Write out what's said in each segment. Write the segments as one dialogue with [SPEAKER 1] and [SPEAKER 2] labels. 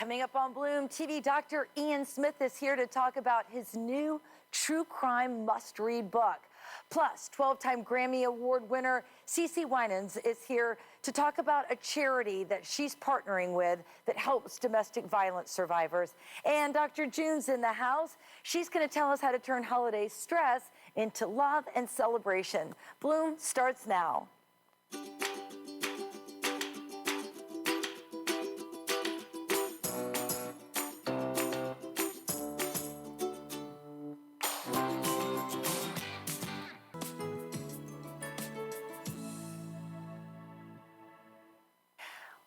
[SPEAKER 1] Coming up on Bloom TV, Dr. Ian Smith is here to talk about his new true crime must-read book. Plus, 12-time Grammy Award winner CeCe Winans is here to talk about a charity that she's partnering with that helps domestic violence survivors. And Dr. June's in the house. She's going to tell us how to turn holiday stress into love and celebration. Bloom starts now.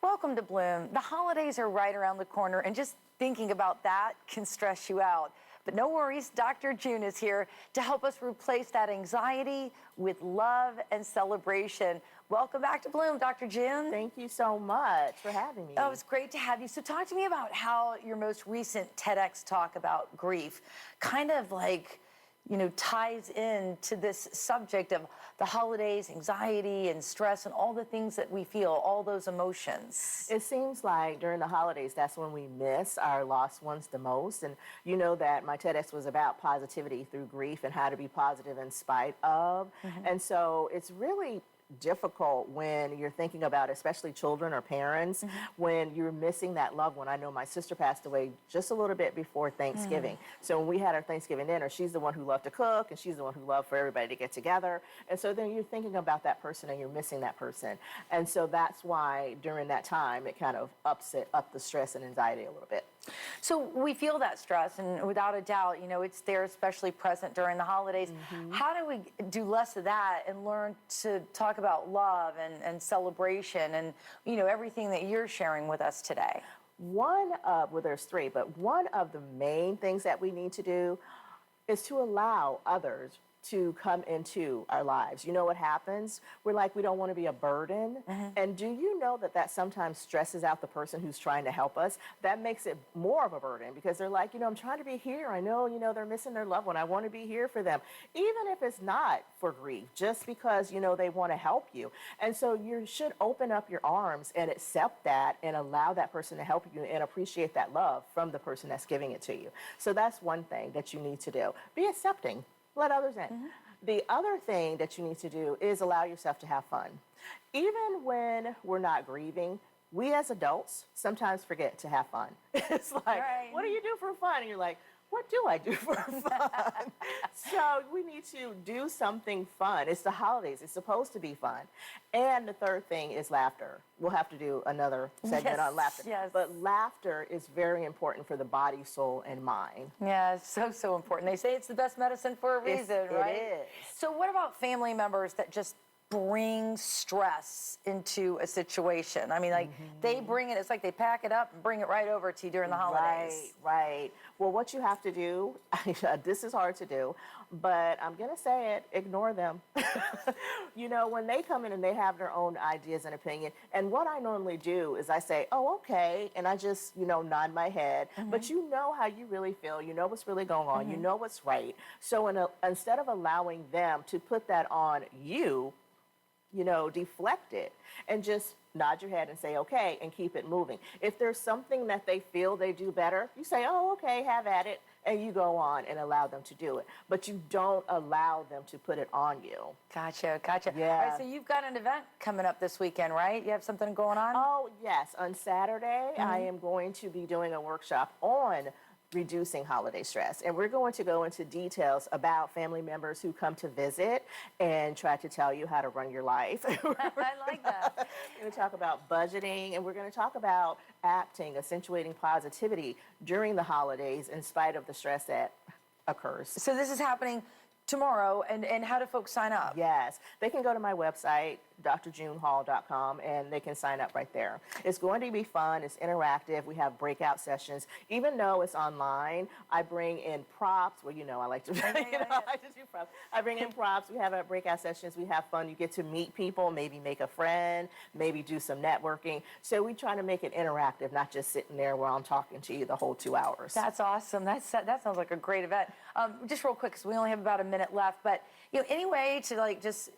[SPEAKER 1] Welcome to Bloom. The holidays are right around the corner, and just thinking about that can stress you out. But no worries, Dr. June is here to help us replace that anxiety with love and celebration. Welcome back to Bloom, Dr. June.
[SPEAKER 2] Thank you so much for having me.
[SPEAKER 1] Oh, it's great to have you. So talk to me about how your most recent TEDx talk about grief kind of ties in to this subject of the holidays, anxiety and stress and all the things that we feel, all those emotions.
[SPEAKER 2] It seems like during the holidays, that's when we miss our lost ones the most. And you know that my TEDx was about positivity through grief and how to be positive in spite of. And so it's really difficult when you're thinking about, especially children or parents, when you're missing that loved one. I know my sister passed away just a little bit before Thanksgiving. So when we had our Thanksgiving dinner, she's the one who loved to cook and she's the one who loved for everybody to get together. And so then you're thinking about that person and you're missing that person. And so that's why during that time, it kind of ups the stress and anxiety a little bit.
[SPEAKER 1] So we feel that stress, and without a doubt, it's there, especially present during the holidays. How do we do less of that and learn to talk about love and celebration and, everything that you're sharing with us today?
[SPEAKER 2] There's three, but one of the main things that we need to do is to allow others to come into our lives. You know what happens? We're like, we don't want to be a burden. And do you know that sometimes stresses out the person who's trying to help us? That makes it more of a burden because they're like, I'm trying to be here. I know, they're missing their loved one. I want to be here for them. Even if it's not for grief, just because, they want to help you. And so you should open up your arms and accept that and allow that person to help you and appreciate that love from the person that's giving it to you. So that's one thing that you need to do. Be accepting. Let others in. The other thing that you need to do is allow yourself to have fun. Even when we're not grieving, we as adults sometimes forget to have fun. It's like, what do you do for fun? And you're like, what do I do for fun? So we need to do something fun. It's the holidays. It's supposed to be fun. And the third thing is laughter. We'll have to do another segment on laughter.
[SPEAKER 1] Yes.
[SPEAKER 2] But laughter is very important for the body, soul, and mind.
[SPEAKER 1] Yeah, it's so important. They say it's the best medicine for a reason, right?
[SPEAKER 2] It is.
[SPEAKER 1] So what about family members that just bring stress into a situation? I mean, they bring it, it's like they pack it up and bring it right over to you during the holidays.
[SPEAKER 2] Right. Well, what you have to do, this is hard to do, but I'm going to say it, ignore them. When they come in and they have their own ideas and opinion, and what I normally do is I say, oh, okay, and I just, nod my head, but you know how you really feel, you know what's really going on, you know what's right. So instead of allowing them to put that on you, deflect it and just nod your head and say, okay, and keep it moving. If there's something that they feel they do better, you say, oh, okay, have at it. And you go on and allow them to do it. But you don't allow them to put it on you.
[SPEAKER 1] Gotcha.
[SPEAKER 2] Yeah.
[SPEAKER 1] All right, so you've got an event coming up this weekend, right? You have something going on?
[SPEAKER 2] Oh, yes. On Saturday, I am going to be doing a workshop on reducing holiday stress. And we're going to go into details about family members who come to visit and try to tell you how to run your life.
[SPEAKER 1] I like that.
[SPEAKER 2] We're going to talk about budgeting, and we're going to talk about acting, accentuating positivity during the holidays in spite of the stress that occurs.
[SPEAKER 1] So this is happening tomorrow, and how do folks sign up?
[SPEAKER 2] Yes, they can go to my website, drjunehall.com, and they can sign up right there. It's going to be fun. It's interactive. We have breakout sessions. Even though it's online, I bring in props. Well, I like to, I like to do props. I bring in props. We have our breakout sessions. We have fun. You get to meet people, maybe make a friend, maybe do some networking. So we try to make it interactive, not just sitting there where I'm talking to you the whole 2 hours.
[SPEAKER 1] That's awesome. That sounds like a great event. Just real quick, because we only have about a minute left, but any way to just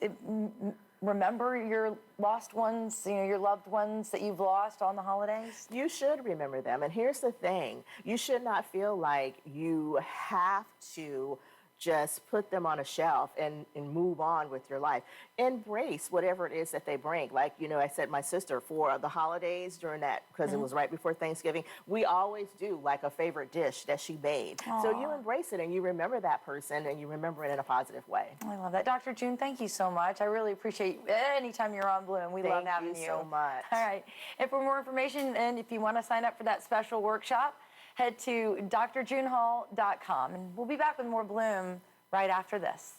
[SPEAKER 1] remember your lost ones, your loved ones that you've lost on the holidays?
[SPEAKER 2] You should remember them. And here's the thing, you should not feel like you have to just put them on a shelf and move on with your life. Embrace whatever it is that they bring. Like, I said, my sister, for the holidays during that, because it was right before Thanksgiving, we always do like a favorite dish that she made. So you embrace it and you remember that person and you remember it in a positive way.
[SPEAKER 1] I love that. Dr. June, thank you so much. I really appreciate anytime you're on Bloom. We love having you.
[SPEAKER 2] Thank you so much.
[SPEAKER 1] All right. And for more information, and if you want to sign up for that special workshop, head to drjunehall.com. And we'll be back with more Bloom right after this.